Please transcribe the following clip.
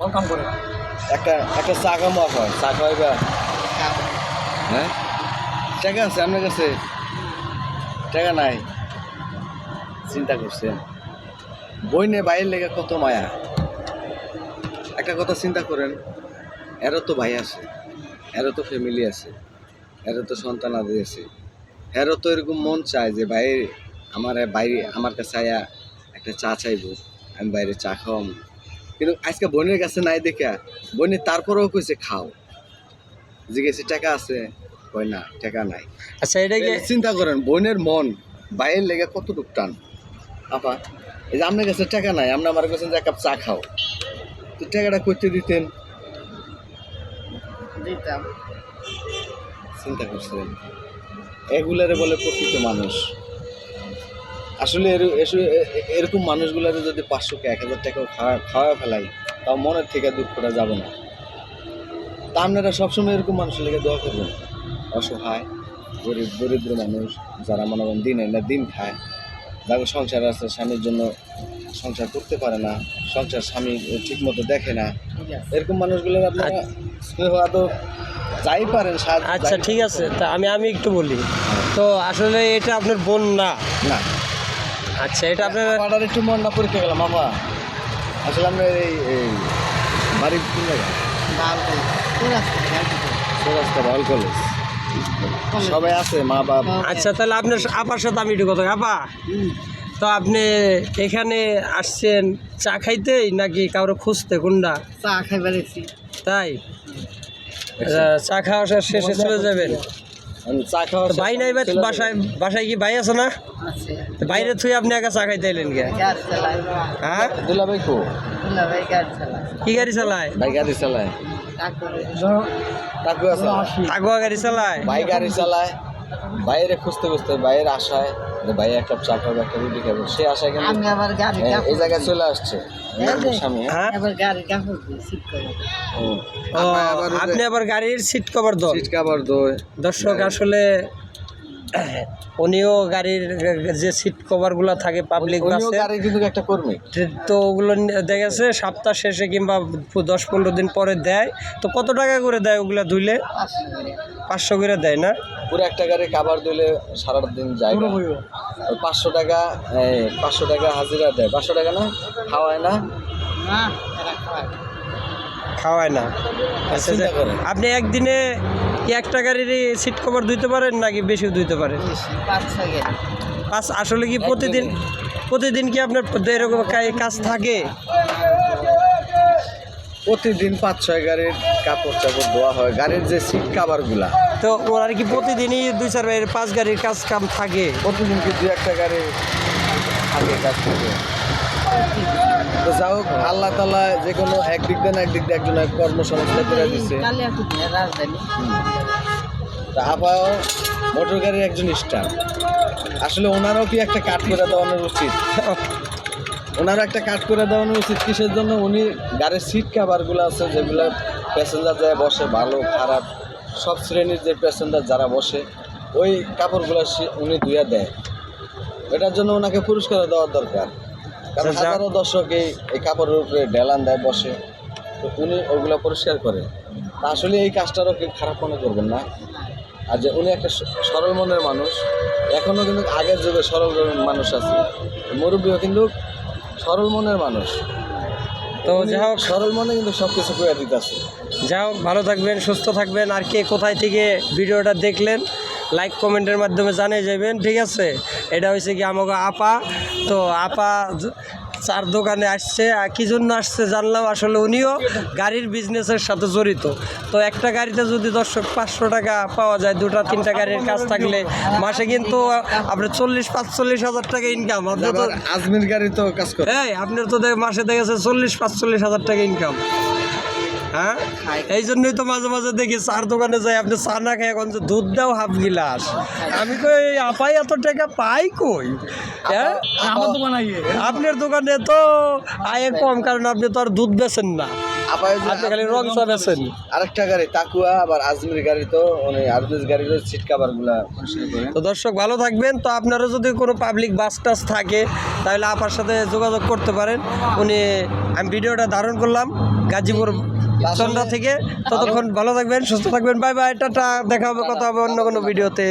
কাম করে একটা একটা চা কামো হয় চা খাওয়াইবা হ্যাঁ টাকা আছে আপনার কাছে টাকা নাই চিন্তা করছেন বই নিয়ে বাইরের লেগে কত মায়া একটা কথা চিন্তা করেন এরও তো ভাই আছে এরও তো ফ্যামিলি আছে এরও তো সন্তান আদি আছে এরও তো এরকম মন চায় যে ভাই আমার বাইরে আমার কাছে আয়া একটা চা চাইবো আমি বাইরে চা খাওয়াম কিন্তু আজকে বোনের কাছে নাই দেখা বোনের তারপরেও কইছে খাও জিজ্ঞেস টাকা আছে কই না টাকা নাই। আচ্ছা এটা কি চিন্তা করেন বোনের মন বাইরের লেগে কতটুক টান আপা এই যে আপনার কাছে টাকা নাই আপনি আমার কাছে যে এক কাপ চা খাও তো টাকাটা করতে দিতেন দিতাম। চিন্তা করছেন এগুলারে বলে প্রকৃত মানুষ আসলে এরকম মানুষগুলারে যদি 500 কে 1000 টাকাও খাওয়া ফেলাই তাও মনের থেকে দুঃখটা যাবে না। তা আপনারা সবসময় এরকম মানুষের লেগে দোয়া করবেন অসহায় গরিব দরিদ্র মানুষ যারা মনে করেন দিন এনে দিন খায় যাদের সংসার আছে স্বামীর জন্য সংসার করতে পারে না সংসার স্বামী ঠিক মতো দেখে না এরকম মানুষগুলোর আপনারা স্নেহ আদর যাই পারেন সাহায্য আচ্ছা ঠিক আছে তা আমি একটু বলি তো আসলে এটা আপনার বোন না না আচ্ছা এটা আপনার পাড়ার একটু মন না পরীক্ষা গেলাম বাবা আসলে আপনার এই বাড়ির কোন জায়গা চৌরাস্তা বাউল কলেজ সবাই আছে মা বাপ আচ্ছা তাহলে আপনার আপার সাথে আমি একটু কথা আপা তো আপনি এখানে আসছেন চা খাইতেই নাকি কারো খুঁজতে কোনটা চা খাইবার এসেছি। তাই চা খাওয়া শেষে চলে যাবেন চা খাওয়ার ভাই নাই ভাই বাসায় বাসায় কি ভাই আছে না আছে তো বাইরে থুই আপনি একা চা খাইতে এলেন কে গাড়ি চালায়। হ্যাঁ দুলাভাই কো দুলা ভাই গাড়ি চালায়। কি গাড়ি চালায় ভাই গাড়ি চালায় কাকুরে কাকু আছে আগুয়া গাড়ি চালায় ভাই গাড়ি চালায় বাইরে খুঁজতে খুঁজতে বাইরের আশায় যে ভাই এক কাপ চা খাবো একটা রুটি খাবো সে আশায় কিন্তু আমি আবার গাড়ি এই জায়গায় চলে আসছে স্বামী হ্যাঁ আবার গাড়ি কাপড় দিয়ে শীত করে। ও, আপনি আবার গাড়ির সিট কভার দো সিট কাভার দই দর্শক আসলে উনিও গাড়ির যে সিট কভারগুলো থাকে পাবলিক উনিও বাসে গাড়ির কিন্তু একটা কর্মী তো ওগুলো দেখা গেছে সপ্তাহ শেষে কিংবা 10-15 দিন পরে দেয় তো কত টাকা করে দেয় ওগুলো ধুইলে 500 করে দেয় না পুরো একটা গাড়ি কাভার দিলে সারাদিন যায় না। ওই 500 টাকা হাজিরা দেয় 500 টাকা না খাওয়ায় না না এরা খায়। খাওয়ায় না আচ্ছা চিন্তা করেন। আপনি একদিনে কি একটা গাড়ির সিট কভার ধুইতে পারেন নাকি বেশিও ধুইতে পারেন বেশি 5-6 গাড়ি। আসলে কি প্রতিদিন কি আপনার এরকম কাজ থাকে প্রতিদিন 5-6 গাড়ির কাপড় চাপড় ধোয়া হয় গাড়ির যে সিট কাভার গুলা তো ওরা কি প্রতিদিনই 2-4 গাড়ির কাজ কাম থাকে প্রতিদিন কি 2-1টা গাড়ি আগে কাজ থাকে তো যাই হোক আল্লাহ তাআলা যে কোনো একদিক দিয়ে না একদিক দিয়ে একজন কর্মসংস্থান করে দিচ্ছে কালিয়াকুটি রাজধানী। তা আপাও মোটর গাড়ির একজন স্টার আসলে ওনারও কি একটা কাট করে দেওয়ানোর উচিত ওনারও একটা কাট করে দেওয়ানো উচিত কিসের জন্য উনি গাড়ির সিট কাভারগুলো আছে যেগুলো প্যাসেঞ্জার যায় বসে ভালো খারাপ সব শ্রেণীর যে প্যাসেঞ্জার যারা বসে ওই কাপড়গুলো উনি ধুয়ে দেয় এটার জন্য ওনাকে পুরস্কার দেওয়ার দরকার কারণ হাজারো দর্শক এই কাপড়ের উপরে ডেলান দেয় বসে তো উনি ওগুলো পরিষ্কার করে তা আসলে এই কাজটারও কেউ খারাপ মনে করবেন না আর যে উনি একটা সরল মনের মানুষ এখনও কিন্তু আগের যুগে সরল মানুষ আছে মুরব্বীও কিন্তু সরল মনের মানুষ তো যাই হোক সরল মনে কিন্তু সব কিছু করে দিতেছে যাই হোক ভালো থাকবেন সুস্থ থাকবেন আর কে কোথায় থেকে ভিডিওটা দেখলেন লাইক কমেন্টের মাধ্যমে জানিয়ে যাবেন ঠিক আছে এটা হয়েছে কি আমাকে আপা তো আপা চার দোকানে আসছে আর কী জন্য আসছে জানলাম আসলে উনিও গাড়ির বিজনেসের সাথে জড়িত তো একটা গাড়িতে যদি দর্শক 500 টাকা পাওয়া যায় 2-3টা গাড়ির কাজ থাকলে মাসে কিন্তু আপনার 40-45 হাজার টাকা ইনকাম আপনার তো আজমির গাড়ি তো কাজ করে এই আপনার তো মাসে দেখেছে 40-45 হাজার টাকা ইনকাম হ্যাঁ এই জন্যই তো মাঝে মাঝে দেখি চার দোকানে যাই আপনি চা না খাই এখন যে দুধ দাও হাফ গিলাস আমি কই আপাই এত টাকা পাই কই হ্যাঁ আমার দোকান আপনার দোকানে তো আয় কম কারণ আপনি তো আর দুধ বেচেন না আপায় যে আপনি খালি রং সব আছেন। আরেকটা গাড়ি তাকুয়া আবার আজমির গাড়ি তো উনি আরবিস গাড়ির সিট কাভার গুলা পরিষ্কার করে। তো দর্শক ভালো থাকবেন। তো আপনারও যদি কোনো পাবলিক বাস টাস থাকে তাহলে আপার সাথে যোগাযোগ করতে পারেন। আমি ভিডিওটা ধারণ করলাম গাজীপুর চন্দ্রা থেকে। ততক্ষণ ভালো থাকবেন, সুস্থ থাকবেন। Bye bye, tata. দেখা হবে, কথা হবে অন্য কোনো ভিডিওতে।